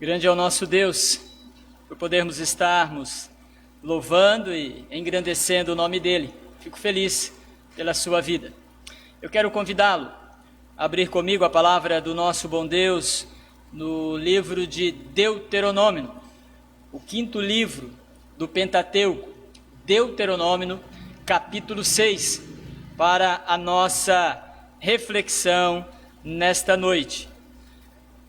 Grande é o nosso Deus, por podermos estarmos louvando e engrandecendo o nome dEle. Fico feliz pela sua vida. Eu quero convidá-lo a abrir comigo a palavra do nosso bom Deus no livro de Deuteronômio, o quinto livro do Pentateuco, Deuteronômio, capítulo 6, para a nossa reflexão nesta noite.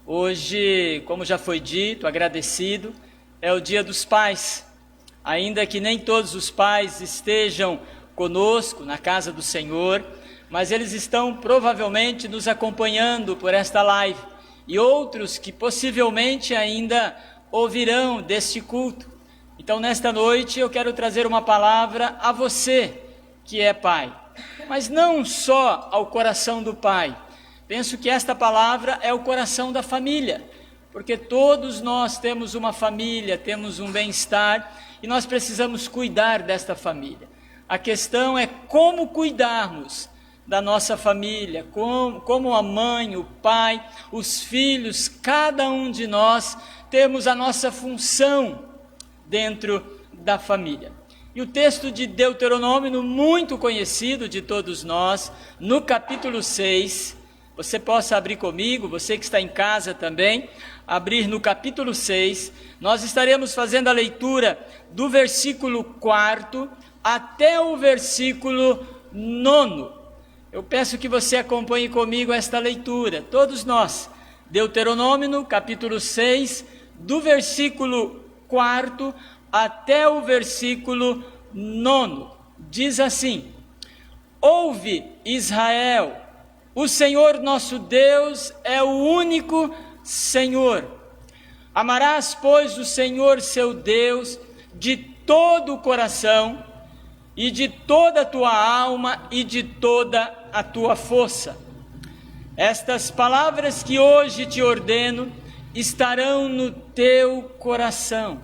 Hoje, como já foi dito, agradecido, é o Dia dos Pais. Ainda que nem todos os pais estejam conosco na casa do Senhor, mas eles estão provavelmente nos acompanhando por esta live, e outros que possivelmente ainda ouvirão deste culto. Então, nesta noite, eu quero trazer uma palavra a você que é pai, mas não só ao coração do pai. Penso que esta palavra é o coração da família, porque todos nós temos uma família, temos um bem-estar e nós precisamos cuidar desta família. A questão é como cuidarmos da nossa família, como a mãe, o pai, os filhos, cada um de nós temos a nossa função dentro da família. E o texto de Deuteronômio, muito conhecido de todos nós, no capítulo 6, você possa abrir comigo, você que está em casa também, abrir no capítulo 6, nós estaremos fazendo a leitura do versículo 4 até o versículo 9. Eu peço que você acompanhe comigo esta leitura, todos nós. Deuteronômio, capítulo 6, do versículo 4 até o versículo 9. Diz assim: Ouve, Israel, o Senhor nosso Deus é o único Senhor. Amarás, pois, o Senhor seu Deus de todo o coração e de toda a tua alma e de toda a tua força. Estas palavras que hoje te ordeno estarão no teu coração.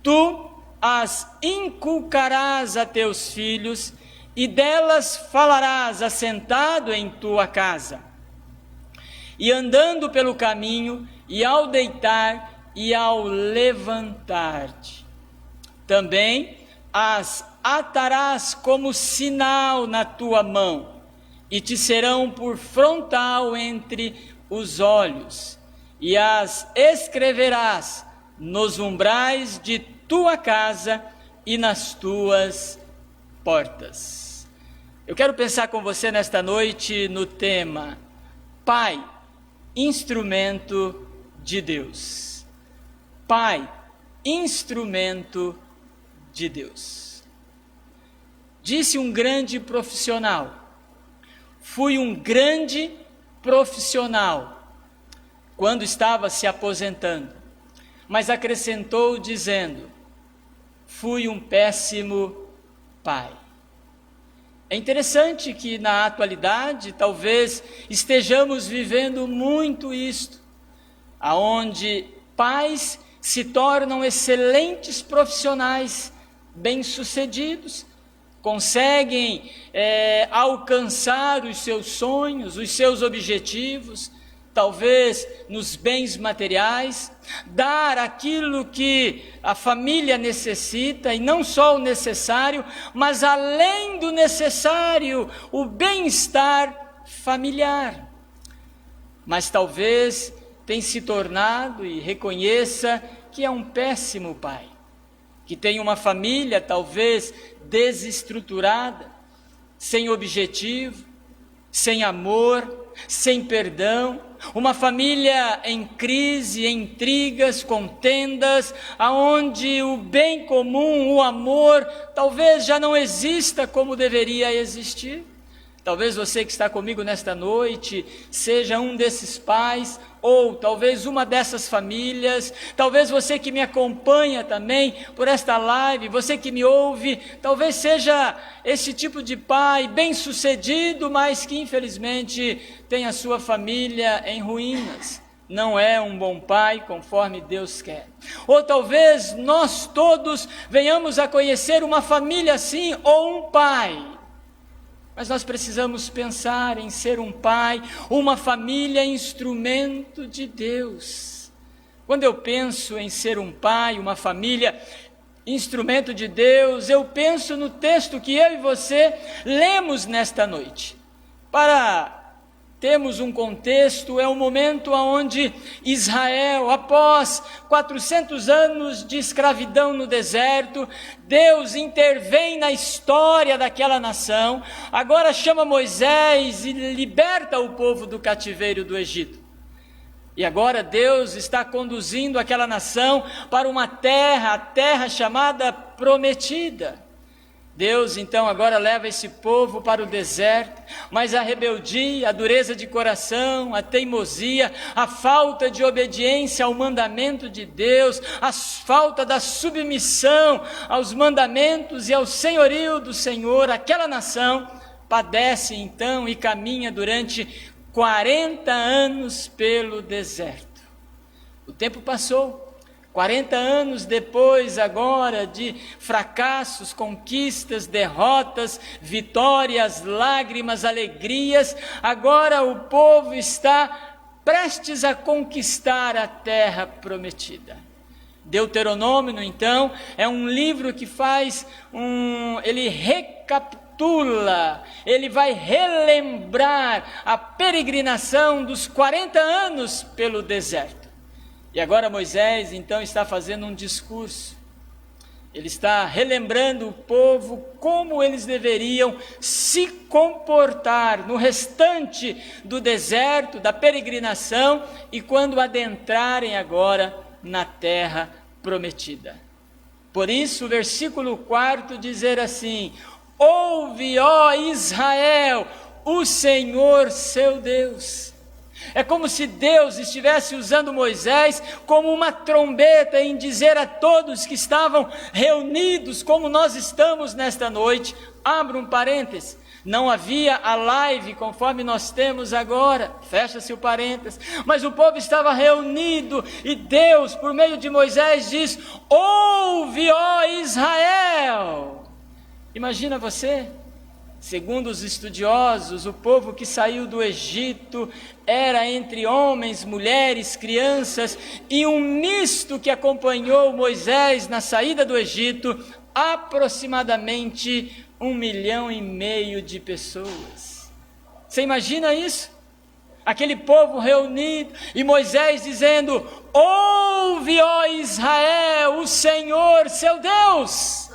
Tu as inculcarás a teus filhos e delas falarás assentado em tua casa, e andando pelo caminho, e ao deitar e ao levantar-te. Também as atarás como sinal na tua mão, e te serão por frontal entre os olhos, e as escreverás nos umbrais de tua casa e nas tuas portas. Eu quero pensar com você nesta noite no tema Pai, instrumento de Deus. Pai, instrumento de Deus. Disse um grande profissional: fui um grande profissional quando estava se aposentando, mas acrescentou dizendo: fui um péssimo pai. É interessante que na atualidade talvez estejamos vivendo muito isto, aonde pais se tornam excelentes profissionais, bem-sucedidos, conseguem alcançar os seus sonhos, os seus objetivos, talvez nos bens materiais, dar aquilo que a família necessita, e não só o necessário, mas além do necessário, o bem-estar familiar. Mas talvez tenha se tornado, e reconheça que é um péssimo pai, que tem uma família talvez desestruturada, sem objetivo, sem amor, sem perdão, uma família em crise, em intrigas, contendas, aonde o bem comum, o amor, talvez já não exista como deveria existir. Talvez você que está comigo nesta noite seja um desses pais, ou talvez uma dessas famílias. Talvez você que me acompanha também por esta live, você que me ouve, talvez seja esse tipo de pai bem-sucedido, mas que infelizmente tem a sua família em ruínas. Não é um bom pai conforme Deus quer. Ou talvez nós todos venhamos a conhecer uma família assim, ou um pai. Mas nós precisamos pensar em ser um pai, uma família instrumento de Deus. Quando eu penso em ser um pai, uma família, instrumento de Deus, eu penso no texto que eu e você lemos nesta noite. Para termos um contexto, é um momento onde Israel, após 400 anos de escravidão no deserto, Deus intervém na história daquela nação, agora chama Moisés e liberta o povo do cativeiro do Egito. E agora Deus está conduzindo aquela nação para uma terra, a terra chamada Prometida. Deus então agora leva esse povo para o deserto, mas a rebeldia, a dureza de coração, a teimosia, a falta de obediência ao mandamento de Deus, a falta da submissão aos mandamentos e ao senhorio do Senhor, aquela nação padece então e caminha durante 40 anos pelo deserto. O tempo passou. 40 anos depois agora de fracassos, conquistas, derrotas, vitórias, lágrimas, alegrias, agora o povo está prestes a conquistar a terra prometida. Deuteronômio, então, é um livro que ele recapitula, ele vai relembrar a peregrinação dos 40 anos pelo deserto. E agora Moisés então está fazendo um discurso, ele está relembrando o povo como eles deveriam se comportar no restante do deserto, da peregrinação e quando adentrarem agora na terra prometida. Por isso o versículo 4 dizer assim: ouve, ó Israel, o Senhor seu Deus. É como se Deus estivesse usando Moisés como uma trombeta em dizer a todos que estavam reunidos, como nós estamos nesta noite. Abra um parênteses, não havia a live conforme nós temos agora, fecha-se o parênteses, mas o povo estava reunido e Deus, por meio de Moisés, diz: ouve, ó Israel. Imagina você. Segundo os estudiosos, o povo que saiu do Egito era entre homens, mulheres, crianças e um misto que acompanhou Moisés na saída do Egito, aproximadamente 1,5 milhão de pessoas. Você imagina isso? Aquele povo reunido e Moisés dizendo: ouve, ó Israel, o Senhor seu Deus.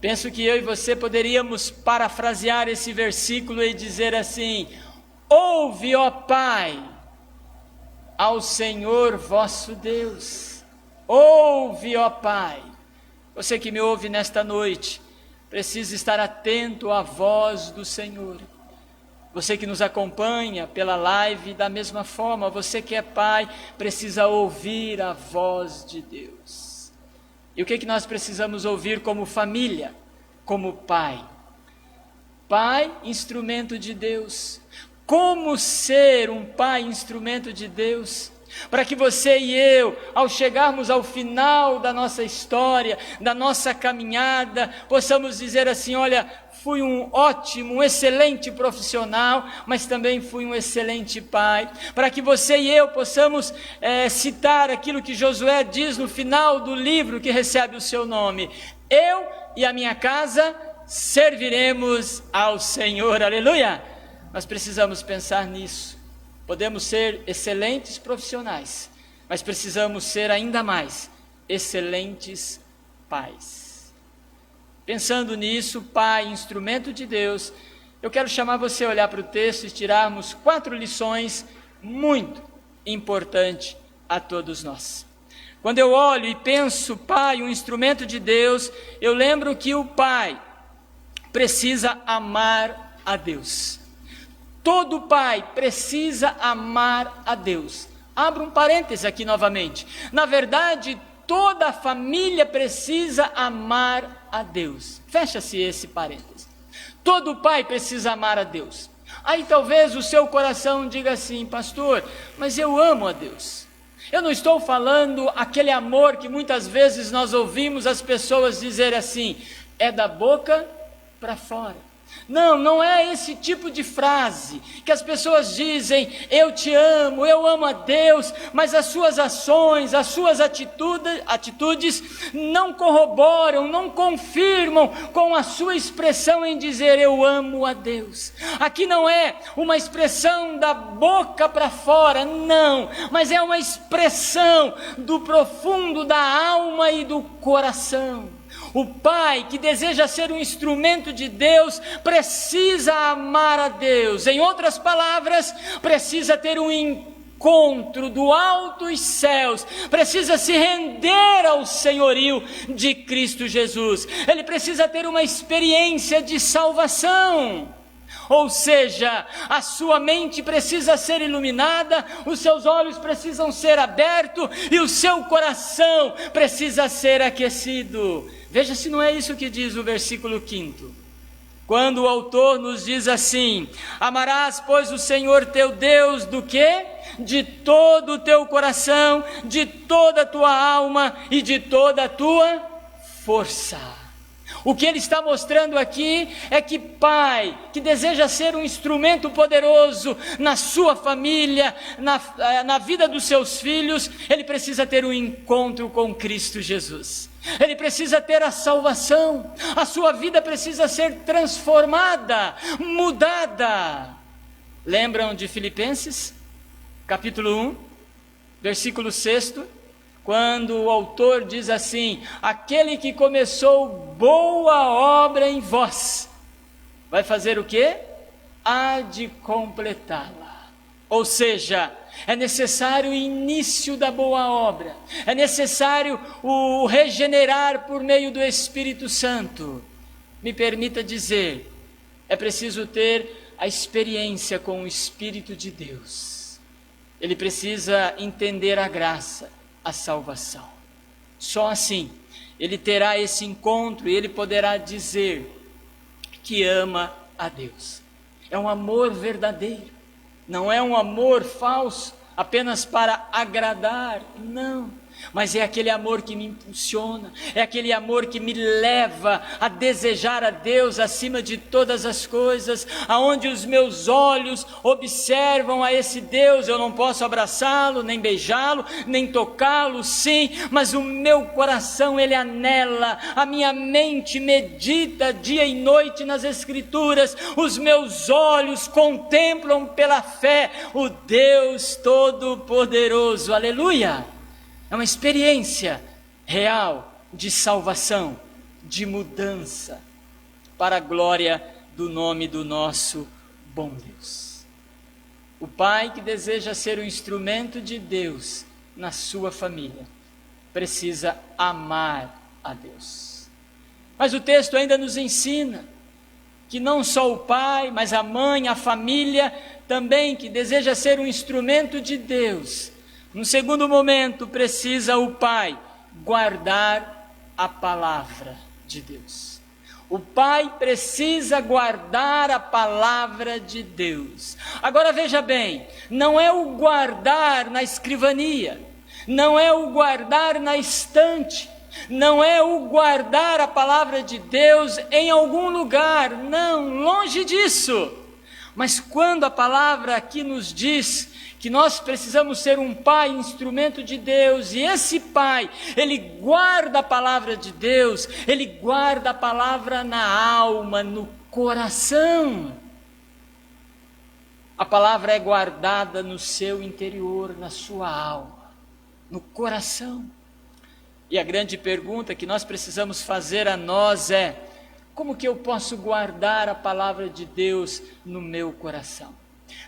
Penso que eu e você poderíamos parafrasear esse versículo e dizer assim: ouve, ó Pai, ao Senhor vosso Deus. Ouve, ó Pai. Você que me ouve nesta noite, precisa estar atento à voz do Senhor. Você que nos acompanha pela live, da mesma forma, você que é pai, precisa ouvir a voz de Deus. E o que nós precisamos ouvir como família, como pai? Pai, instrumento de Deus. Como ser um pai, instrumento de Deus? Para que você e eu, ao chegarmos ao final da nossa história, da nossa caminhada, possamos dizer assim: olha, fui um ótimo, um excelente profissional, mas também fui um excelente pai. Para que você e eu possamos citar aquilo que Josué diz no final do livro que recebe o seu nome: eu e a minha casa serviremos ao Senhor. Aleluia! Nós precisamos pensar nisso. Podemos ser excelentes profissionais, mas precisamos ser ainda mais excelentes pais. Pensando nisso, pai, instrumento de Deus, eu quero chamar você a olhar para o texto e tirarmos 4 lições muito importantes a todos nós. Quando eu olho e penso pai, um instrumento de Deus, eu lembro que o pai precisa amar a Deus. Todo pai precisa amar a Deus. Abra um parêntese aqui novamente. Na verdade, toda a família precisa amar a Deus. Fecha-se esse parêntese. Todo pai precisa amar a Deus. Aí talvez o seu coração diga assim: pastor, mas eu amo a Deus. Eu não estou falando aquele amor que muitas vezes nós ouvimos as pessoas dizer assim: é da boca para fora. Não, não é esse tipo de frase que as pessoas dizem, eu te amo, eu amo a Deus, mas as suas ações, as suas atitudes não corroboram, não confirmam com a sua expressão em dizer eu amo a Deus. Aqui não é uma expressão da boca para fora, não, mas é uma expressão do profundo da alma e do coração. O pai que deseja ser um instrumento de Deus precisa amar a Deus. Em outras palavras, precisa ter um encontro do alto dos céus, precisa se render ao senhorio de Cristo Jesus. Ele precisa ter uma experiência de salvação. Ou seja, a sua mente precisa ser iluminada, os seus olhos precisam ser abertos e o seu coração precisa ser aquecido. Veja se não é isso que diz o versículo 5. Quando o autor nos diz assim: amarás, pois, o Senhor teu Deus do quê? De todo o teu coração, de toda a tua alma e de toda a tua força. O que ele está mostrando aqui é que pai, que deseja ser um instrumento poderoso na sua família, na vida dos seus filhos, ele precisa ter um encontro com Cristo Jesus. Ele precisa ter a salvação, a sua vida precisa ser transformada, mudada. Lembram de Filipenses, capítulo 1, versículo 6? Quando o autor diz assim: aquele que começou boa obra em vós, vai fazer o quê? Há de completá-la. Ou seja, é necessário o início da boa obra, é necessário o regenerar por meio do Espírito Santo. Me permita dizer, é preciso ter a experiência com o Espírito de Deus. Ele precisa entender a graça, a salvação. Só assim ele terá esse encontro e ele poderá dizer que ama a Deus. É um amor verdadeiro, não é um amor falso apenas para agradar, não. Mas é aquele amor que me impulsiona, é aquele amor que me leva a desejar a Deus acima de todas as coisas, aonde os meus olhos observam a esse Deus, eu não posso abraçá-lo, nem beijá-lo, nem tocá-lo, sim, mas o meu coração ele anela, a minha mente medita dia e noite nas Escrituras, os meus olhos contemplam pela fé o Deus Todo-Poderoso, aleluia! É uma experiência real de salvação, de mudança, para a glória do nome do nosso bom Deus. O pai que deseja ser um instrumento de Deus na sua família, precisa amar a Deus. Mas o texto ainda nos ensina que não só o pai, mas a mãe, a família também que deseja ser um instrumento de Deus, no segundo momento, precisa o pai guardar a palavra de Deus. O pai precisa guardar a palavra de Deus. Agora veja bem, não é o guardar na escrivania, não é o guardar na estante, não é o guardar a palavra de Deus em algum lugar, não, longe disso. Mas quando a palavra aqui nos diz que nós precisamos ser um pai, instrumento de Deus, e esse pai, ele guarda a palavra de Deus, ele guarda a palavra na alma, no coração. A palavra é guardada no seu interior, na sua alma, no coração. E a grande pergunta que nós precisamos fazer a nós é: como que eu posso guardar a palavra de Deus no meu coração?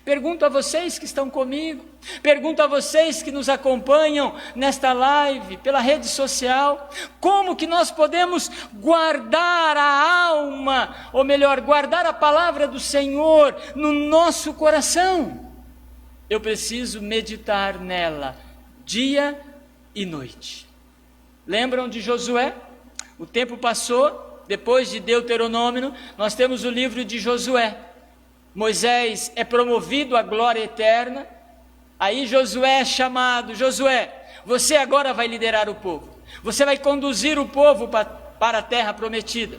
Pergunto a vocês que estão comigo, pergunto a vocês que nos acompanham nesta live, pela rede social, como que nós podemos guardar a alma, ou melhor, guardar a palavra do Senhor no nosso coração? Eu preciso meditar nela, dia e noite. Lembram de Josué? O tempo passou, depois de Deuteronômio, nós temos o livro de Josué. Moisés é promovido à glória eterna, aí Josué é chamado: Josué, você agora vai liderar o povo, você vai conduzir o povo para a terra prometida.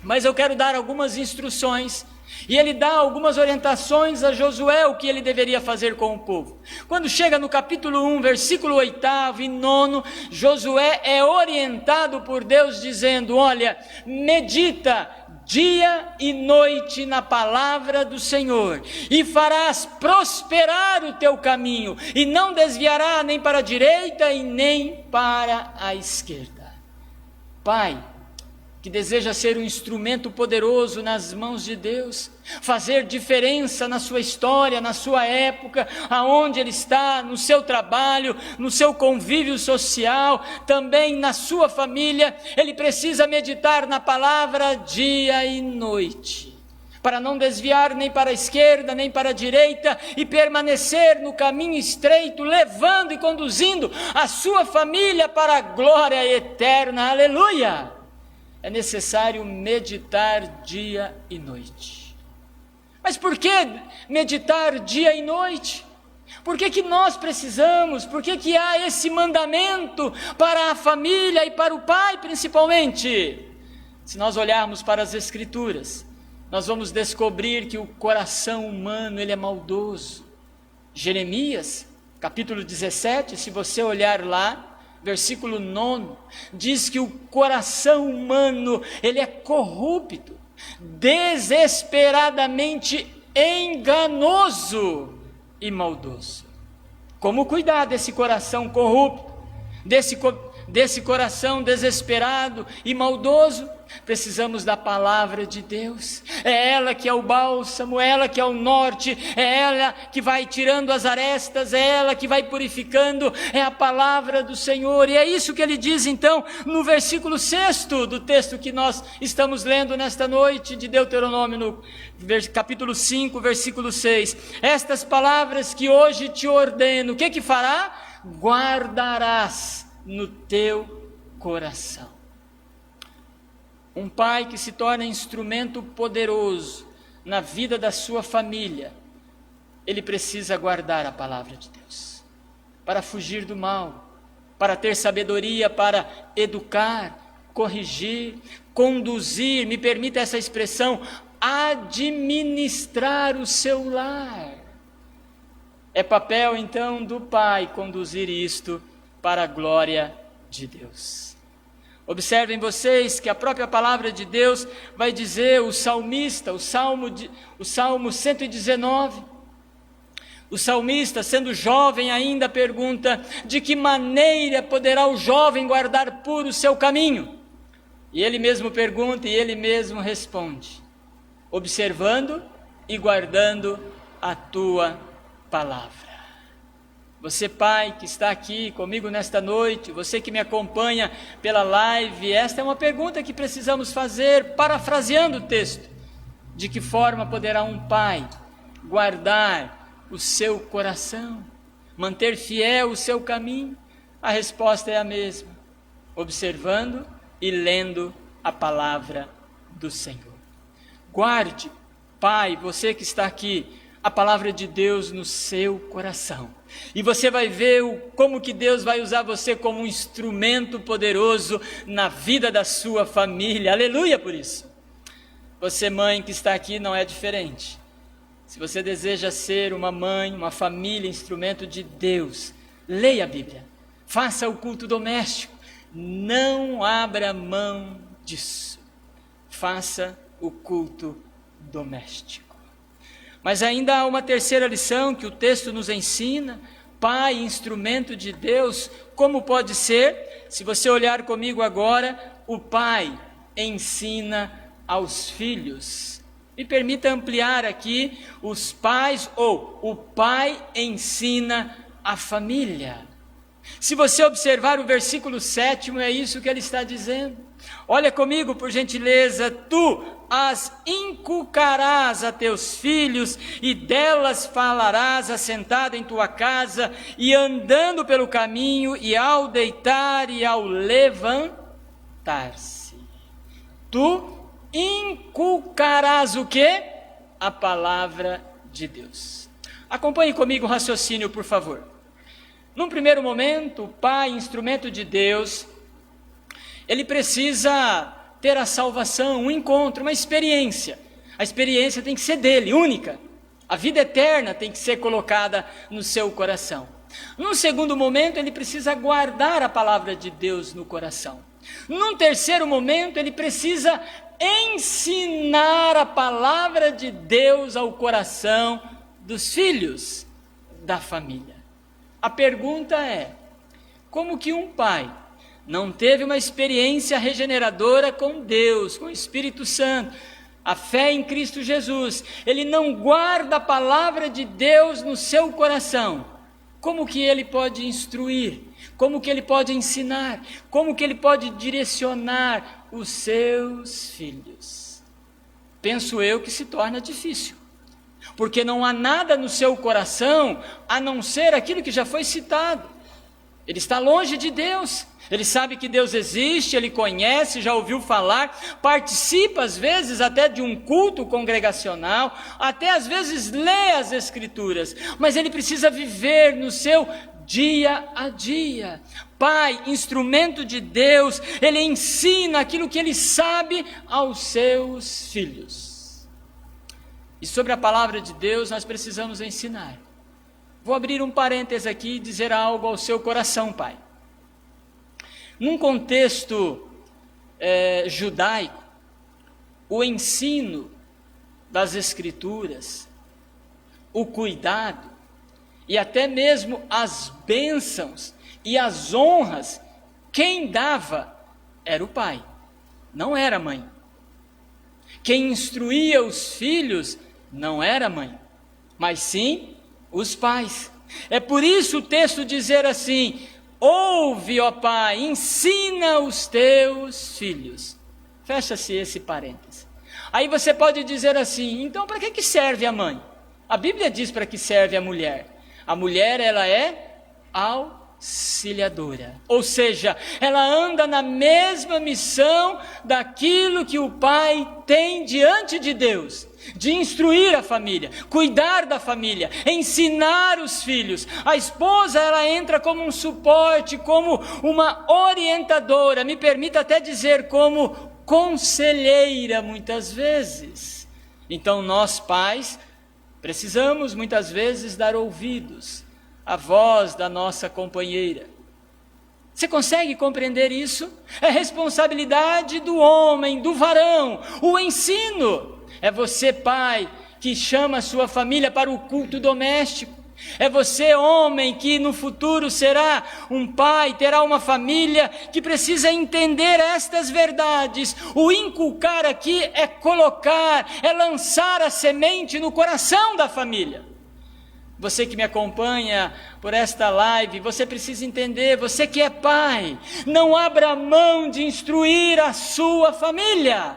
Mas eu quero dar algumas instruções, e ele dá algumas orientações a Josué, o que ele deveria fazer com o povo. Quando chega no capítulo 1, versículo 8 e 9, Josué é orientado por Deus dizendo: olha, medita dia e noite na palavra do Senhor, e farás prosperar o teu caminho, e não desviará nem para a direita e nem para a esquerda. Pai, que deseja ser um instrumento poderoso nas mãos de Deus, fazer diferença na sua história, na sua época, aonde ele está, no seu trabalho, no seu convívio social, também na sua família, ele precisa meditar na palavra dia e noite, para não desviar nem para a esquerda, nem para a direita, e permanecer no caminho estreito, levando e conduzindo a sua família para a glória eterna. Aleluia! É necessário meditar dia e noite. Mas por que meditar dia e noite? Por que nós precisamos? Por que há esse mandamento para a família e para o pai principalmente? Se nós olharmos para as Escrituras, nós vamos descobrir que o coração humano ele é maldoso. Jeremias, capítulo 17, se você olhar lá, versículo 9, diz que o coração humano, ele é corrupto, desesperadamente enganoso e maldoso. Como cuidar desse coração corrupto, desse coração desesperado e maldoso? Precisamos da palavra de Deus. É ela que é o bálsamo, é ela que é o norte, é ela que vai tirando as arestas, é ela que vai purificando, é a palavra do Senhor. E é isso que ele diz então no versículo 6 do texto que nós estamos lendo nesta noite de Deuteronômio, no capítulo 5, versículo 6. Estas palavras que hoje te ordeno, o que fará? Guardarás no teu coração. Um pai que se torna instrumento poderoso na vida da sua família, ele precisa guardar a palavra de Deus, para fugir do mal, para ter sabedoria, para educar, corrigir, conduzir, me permita essa expressão, administrar o seu lar. É papel então do pai conduzir isto para a glória de Deus. Observem vocês que a própria palavra de Deus vai dizer, o salmista, o Salmo 119, o salmista, sendo jovem ainda, pergunta: de que maneira poderá o jovem guardar puro o seu caminho? E ele mesmo pergunta e ele mesmo responde: observando e guardando a tua palavra. Você pai que está aqui comigo nesta noite, você que me acompanha pela live, esta é uma pergunta que precisamos fazer, parafraseando o texto. De que forma poderá um pai guardar o seu coração, manter fiel o seu caminho? A resposta é a mesma: observando e lendo a palavra do Senhor. Guarde, pai, você que está aqui, a palavra de Deus no seu coração. E você vai ver como que Deus vai usar você como um instrumento poderoso na vida da sua família. Aleluia por isso. Você, mãe que está aqui, não é diferente. Se você deseja ser uma mãe, uma família, instrumento de Deus, leia a Bíblia. Faça o culto doméstico. Não abra mão disso. Faça o culto doméstico. Mas ainda há uma terceira lição que o texto nos ensina. Pai, instrumento de Deus, como pode ser? Se você olhar comigo agora, o pai ensina aos filhos. Me permita ampliar aqui, os pais, ou o pai ensina a família. Se você observar o versículo 7, é isso que ele está dizendo. Olha comigo, por gentileza. Tu as inculcarás a teus filhos, e delas falarás assentado em tua casa, e andando pelo caminho, e ao deitar e ao levantar-se. Tu inculcarás o quê? A palavra de Deus. Acompanhe comigo o raciocínio, por favor. Num primeiro momento, o pai, instrumento de Deus, ele precisa ter a salvação, um encontro, uma experiência. A experiência tem que ser dele, única. A vida eterna tem que ser colocada no seu coração. Num segundo momento, ele precisa guardar a palavra de Deus no coração. Num terceiro momento, ele precisa ensinar a palavra de Deus ao coração dos filhos da família. A pergunta é: como que um pai não teve uma experiência regeneradora com Deus, com o Espírito Santo, a fé em Cristo Jesus, ele não guarda a palavra de Deus no seu coração? Como que ele pode instruir? Como que ele pode ensinar? Como que ele pode direcionar os seus filhos? Penso eu que se torna difícil, porque não há nada no seu coração a não ser aquilo que já foi citado. Ele está longe de Deus, ele sabe que Deus existe, ele conhece, já ouviu falar, participa às vezes até de um culto congregacional, até às vezes lê as Escrituras, mas ele precisa viver no seu dia a dia. Pai, instrumento de Deus, ele ensina aquilo que ele sabe aos seus filhos. E sobre a palavra de Deus nós precisamos ensinar. Vou abrir um parêntese aqui e dizer algo ao seu coração, pai. Num contexto judaico, o ensino das Escrituras, o cuidado e até mesmo as bênçãos e as honras, quem dava era o pai, não era a mãe. Quem instruía os filhos não era a mãe, mas sim os pais. É por isso o texto dizer assim: ouve, ó pai, ensina os teus filhos. Fecha-se esse parêntese. Aí você pode dizer assim: então para que serve a mãe? A Bíblia diz para que serve a mulher. A mulher, ela é auxiliadora, ou seja, ela anda na mesma missão daquilo que o pai tem diante de Deus, de instruir a família, cuidar da família, ensinar os filhos. A esposa, ela entra como um suporte, como uma orientadora, me permita até dizer como conselheira muitas vezes. Então nós pais precisamos muitas vezes dar ouvidos à voz da nossa companheira. Você consegue compreender isso? É responsabilidade do homem, do varão, o ensino. É você, pai, que chama a sua família para o culto doméstico. É você, homem, que no futuro será um pai, terá uma família, que precisa entender estas verdades. O inculcar aqui é colocar, é lançar a semente no coração da família. Você que me acompanha por esta live, você precisa entender, você que é pai, não abra mão de instruir a sua família.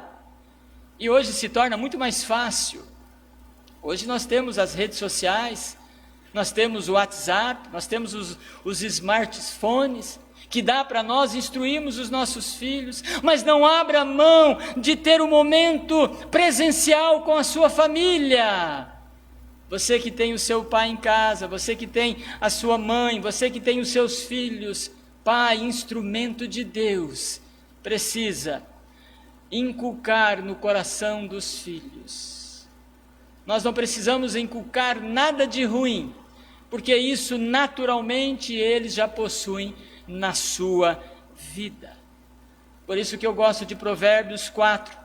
E hoje se torna muito mais fácil. Hoje nós temos as redes sociais, nós temos o WhatsApp, nós temos os smartphones, que dá para nós instruirmos os nossos filhos, mas não abra mão de ter um momento presencial com a sua família. Você que tem o seu pai em casa, você que tem a sua mãe, você que tem os seus filhos, pai, instrumento de Deus, precisa inculcar no coração dos filhos. Nós não precisamos inculcar nada de ruim, porque isso naturalmente eles já possuem na sua vida. Por isso que eu gosto de Provérbios 4,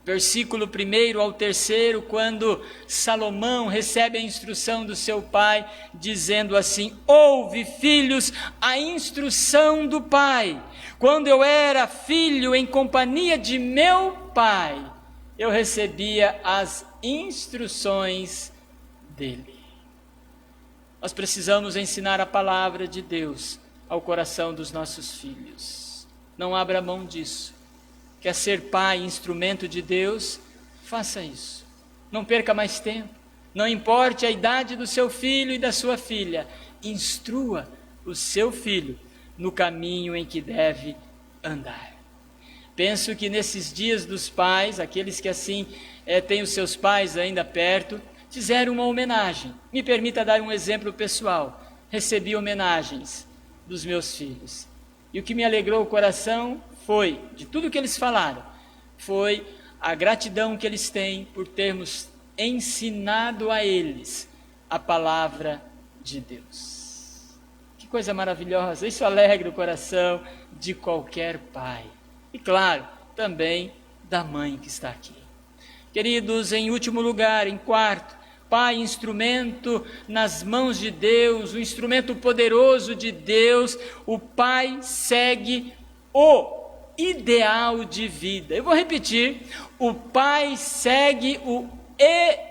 versículo 1 ao 3, quando Salomão recebe a instrução do seu pai, dizendo assim: ouve, filhos, a instrução do pai. Quando eu era filho em companhia de meu pai, eu recebia as instruções dele. Nós precisamos ensinar a palavra de Deus ao coração dos nossos filhos. Não abra mão disso. Quer ser pai, instrumento de Deus? Faça isso. Não perca mais tempo. Não importe a idade do seu filho e da sua filha. Instrua o seu filho no caminho em que deve andar. Penso que nesses dias dos pais, aqueles que assim têm os seus pais ainda perto, fizeram uma homenagem. Me permita dar um exemplo pessoal. Recebi homenagens dos meus filhos. E o que me alegrou o coração foi, de tudo que eles falaram, foi a gratidão que eles têm por termos ensinado a eles a palavra de Deus. Que coisa maravilhosa, isso alegra o coração de qualquer pai. E claro, também da mãe que está aqui. Queridos, em último lugar, em quarto, Pai, instrumento nas mãos de Deus, o instrumento poderoso de Deus, o Pai segue o ideal de vida. Eu vou repetir, o Pai segue o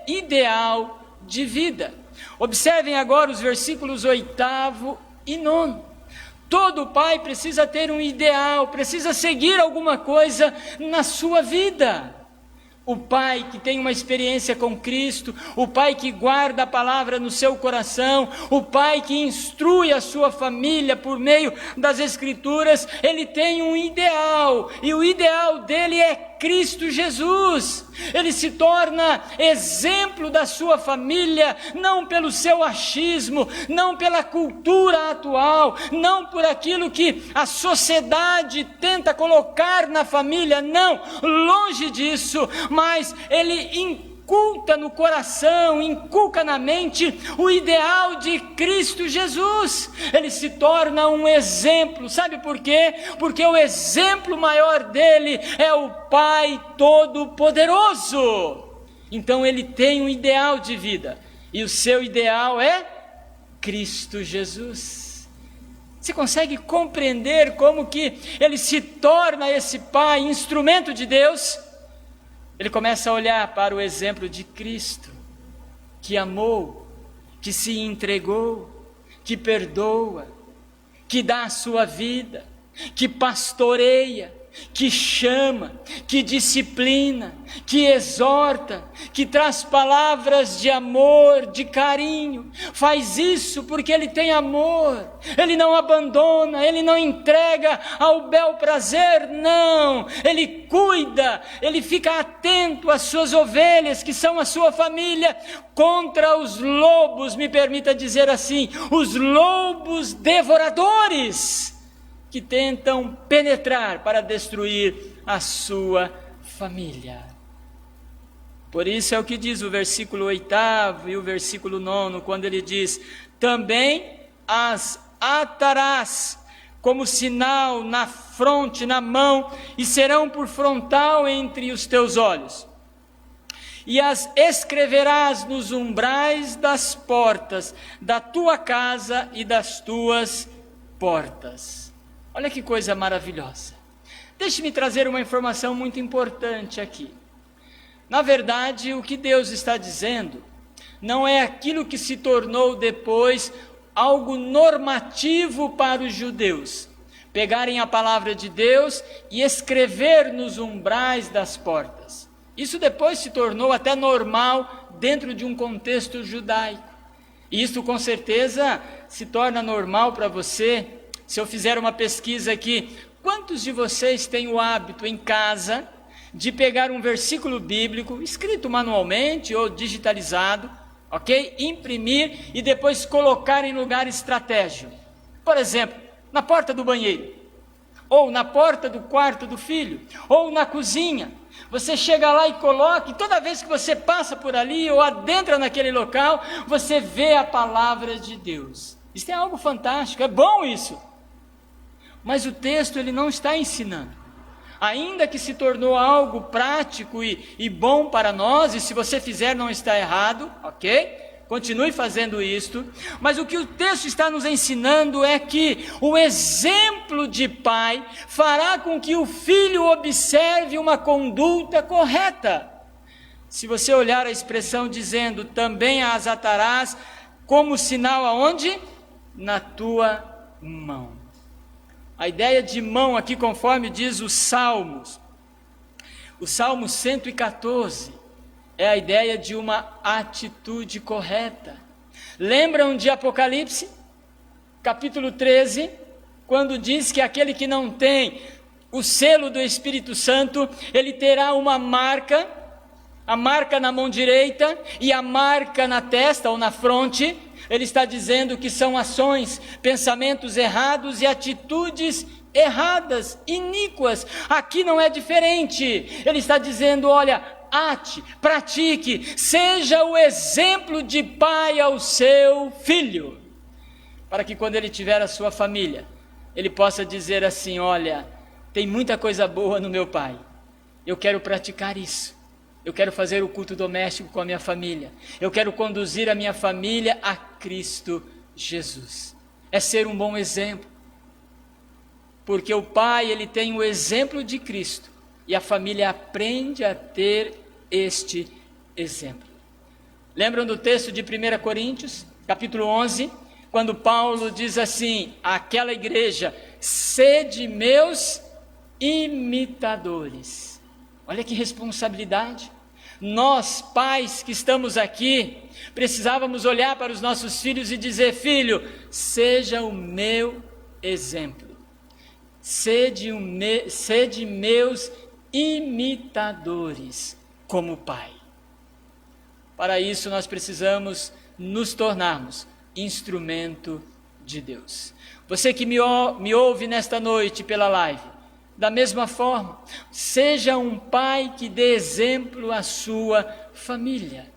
ideal de vida. Observem agora os versículos 8º e 9º. Todo pai precisa ter um ideal, precisa seguir alguma coisa na sua vida. O pai que tem uma experiência com Cristo, o pai que guarda a palavra no seu coração, o pai que instrui a sua família por meio das Escrituras, ele tem um ideal, e o ideal dele é Cristo Jesus. Ele se torna exemplo da sua família, não pelo seu achismo, não pela cultura atual, não por aquilo que a sociedade tenta colocar na família, não, longe disso, mas ele inculca no coração, inculca na mente o ideal de Cristo Jesus. Ele se torna um exemplo, sabe por quê? Porque o exemplo maior dele é o Pai Todo-Poderoso. Então ele tem um ideal de vida, e o seu ideal é Cristo Jesus. Você consegue compreender como que ele se torna esse Pai, instrumento de Deus? Ele começa a olhar para o exemplo de Cristo, que amou, que se entregou, que perdoa, que dá a sua vida, que pastoreia, que chama, que disciplina, que exorta, que traz palavras de amor, de carinho. Faz isso porque ele tem amor, ele não abandona, ele não entrega ao bel prazer, não, ele cuida, ele fica atento às suas ovelhas, que são a sua família, contra os lobos, me permita dizer assim, os lobos devoradores, que tentam penetrar para destruir a sua família. Por isso é o que diz o versículo 8º e o versículo 9º, quando ele diz: também as atarás como sinal na fronte, na mão, e serão por frontal entre os teus olhos. E as escreverás nos umbrais das portas da tua casa e das tuas portas. Olha que coisa maravilhosa. Deixe-me trazer uma informação muito importante aqui. Na verdade, o que Deus está dizendo não é aquilo que se tornou depois algo normativo para os judeus. Pegarem a palavra de Deus e escrever nos umbrais das portas. Isso depois se tornou até normal dentro de um contexto judaico. E isso com certeza se torna normal para você. Se eu fizer uma pesquisa aqui, quantos de vocês têm o hábito em casa de pegar um versículo bíblico, escrito manualmente ou digitalizado, ok? Imprimir e depois colocar em lugar estratégico? Por exemplo, na porta do banheiro, ou na porta do quarto do filho, ou na cozinha. Você chega lá e coloca, e toda vez que você passa por ali ou adentra naquele local, você vê a palavra de Deus. Isso é algo fantástico, é bom isso. Mas o texto ele não está ensinando. Ainda que se tornou algo prático e bom para nós, e se você fizer não está errado, ok? Continue fazendo isto. Mas o que o texto está nos ensinando é que o exemplo de pai fará com que o filho observe uma conduta correta. Se você olhar a expressão dizendo, também as atarás como sinal aonde? Na tua mão. A ideia de mão aqui, conforme diz os Salmos, o Salmo 114, é a ideia de uma atitude correta. Lembram de Apocalipse, capítulo 13, quando diz que aquele que não tem o selo do Espírito Santo, ele terá uma marca, a marca na mão direita e a marca na testa ou na fronte. Ele está dizendo que são ações, pensamentos errados e atitudes erradas, iníquas. Aqui não é diferente. Ele está dizendo, olha, ate, pratique, seja o exemplo de pai ao seu filho, para que quando ele tiver a sua família, ele possa dizer assim, olha, tem muita coisa boa no meu pai, eu quero praticar isso, eu quero fazer o culto doméstico com a minha família, eu quero conduzir a minha família a Cristo Jesus. É ser um bom exemplo, porque o pai, ele tem o exemplo de Cristo, e a família aprende a ter este exemplo. Lembram do texto de 1 Coríntios, capítulo 11, quando Paulo diz assim, àquela igreja, sede meus imitadores. Olha que responsabilidade. Nós, pais que estamos aqui, precisávamos olhar para os nossos filhos e dizer, filho, seja o meu exemplo. Sede meus imitadores como pai. Para isso nós precisamos nos tornarmos instrumento de Deus. Você que me ouve nesta noite pela live, da mesma forma, seja um pai que dê exemplo à sua família.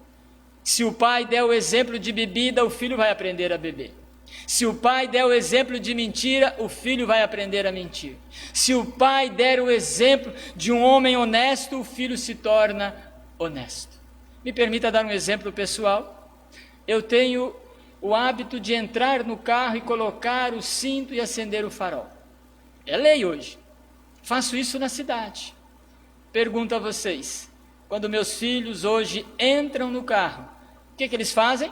Se o pai der o exemplo de bebida, o filho vai aprender a beber. Se o pai der o exemplo de mentira, o filho vai aprender a mentir. Se o pai der o exemplo de um homem honesto, o filho se torna honesto. Me permita dar um exemplo pessoal. Eu tenho o hábito de entrar no carro e colocar o cinto e acender o farol. É lei hoje. Faço isso na cidade. Pergunto a vocês, quando meus filhos hoje entram no carro, o que eles fazem?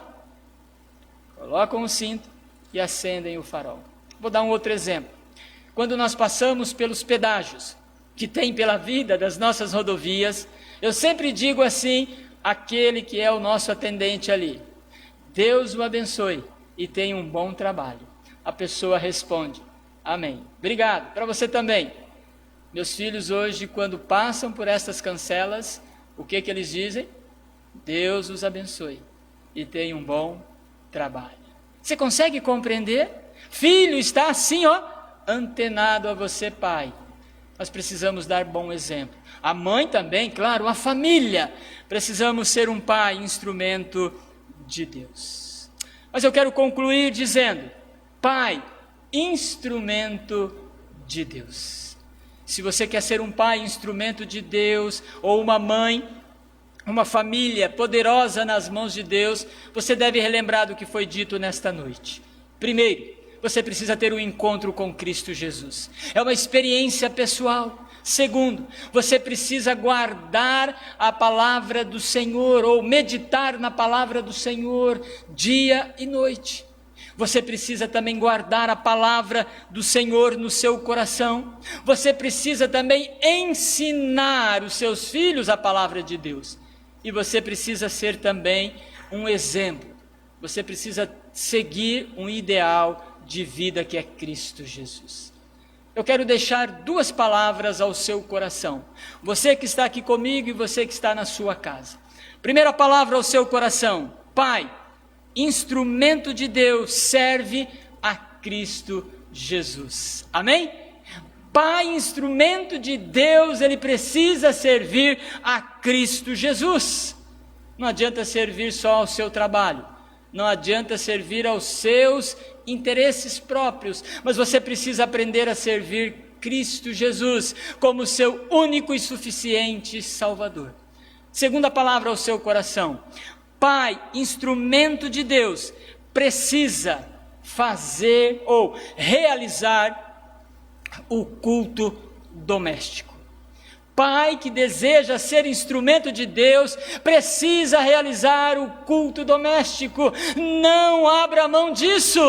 Colocam o cinto e acendem o farol. Vou dar um outro exemplo. Quando nós passamos pelos pedágios que tem pela vida das nossas rodovias, eu sempre digo assim, aquele que é o nosso atendente ali, Deus o abençoe e tenha um bom trabalho. A pessoa responde, amém. Obrigado, para você também. Meus filhos hoje, quando passam por estas cancelas, o que eles dizem? Deus os abençoe e tenha um bom trabalho. Você consegue compreender? Filho está assim, antenado a você, pai. Nós precisamos dar bom exemplo. A mãe também, claro, a família. Precisamos ser um pai, instrumento de Deus. Mas eu quero concluir dizendo, pai, instrumento de Deus. Se você quer ser um pai, instrumento de Deus, ou uma mãe, uma família poderosa nas mãos de Deus, você deve relembrar do que foi dito nesta noite. Primeiro, você precisa ter um encontro com Cristo Jesus. É uma experiência pessoal. Segundo, você precisa guardar a palavra do Senhor, ou meditar na palavra do Senhor, dia e noite. Você precisa também guardar a palavra do Senhor no seu coração. Você precisa também ensinar os seus filhos a palavra de Deus. E você precisa ser também um exemplo. Você precisa seguir um ideal de vida que é Cristo Jesus. Eu quero deixar duas palavras ao seu coração. Você que está aqui comigo e você que está na sua casa. Primeira palavra ao seu coração. Pai, instrumento de Deus, serve a Cristo Jesus. Amém? Pai, instrumento de Deus, ele precisa servir a Cristo Jesus. Não adianta servir só ao seu trabalho. Não adianta servir aos seus interesses próprios, mas você precisa aprender a servir Cristo Jesus como seu único e suficiente Salvador. Segunda palavra ao seu coração. Pai, instrumento de Deus, precisa fazer ou realizar o culto doméstico. Pai que deseja ser instrumento de Deus, precisa realizar o culto doméstico. Não abra mão disso.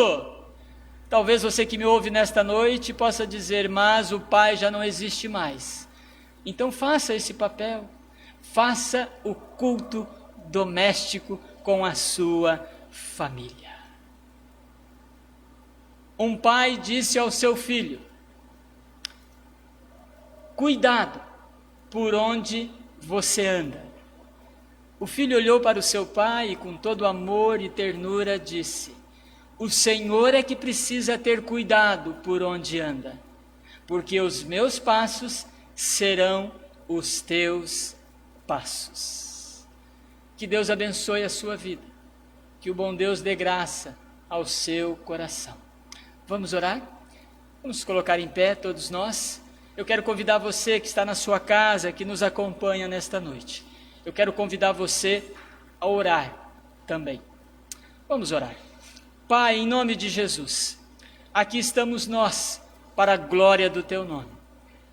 Talvez você que me ouve nesta noite possa dizer, mas o pai já não existe mais. Então faça esse papel. Faça o culto doméstico com a sua família. Um pai disse ao seu filho, cuidado por onde você anda. O filho olhou para o seu pai e com todo amor e ternura disse, o Senhor é que precisa ter cuidado por onde anda, porque os meus passos serão os teus passos. Que Deus abençoe a sua vida, que o bom Deus dê graça ao seu coração. Vamos orar? Vamos colocar em pé todos nós. Eu quero convidar você que está na sua casa, que nos acompanha nesta noite. Eu quero convidar você a orar também. Vamos orar. Pai, em nome de Jesus, aqui estamos nós para a glória do teu nome.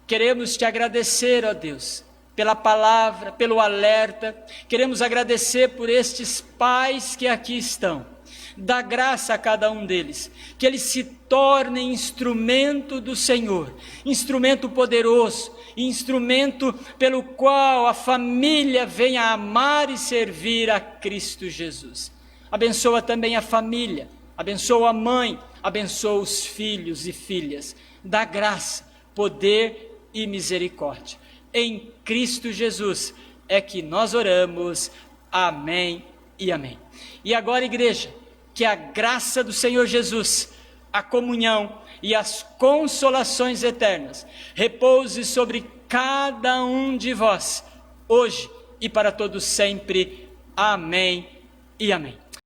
Queremos te agradecer, ó Deus, pela palavra, pelo alerta. Queremos agradecer por estes pais que aqui estão. Dá graça a cada um deles, que eles se tornem instrumento do Senhor, instrumento poderoso, instrumento pelo qual a família venha a amar e servir a Cristo Jesus. Abençoa também a família, abençoa a mãe, abençoa os filhos e filhas. Dá graça, poder e misericórdia. Em Cristo Jesus é que nós oramos. Amém e amém. E agora, igreja, que a graça do Senhor Jesus, a comunhão e as consolações eternas repouse sobre cada um de vós, hoje e para todos sempre. Amém e amém.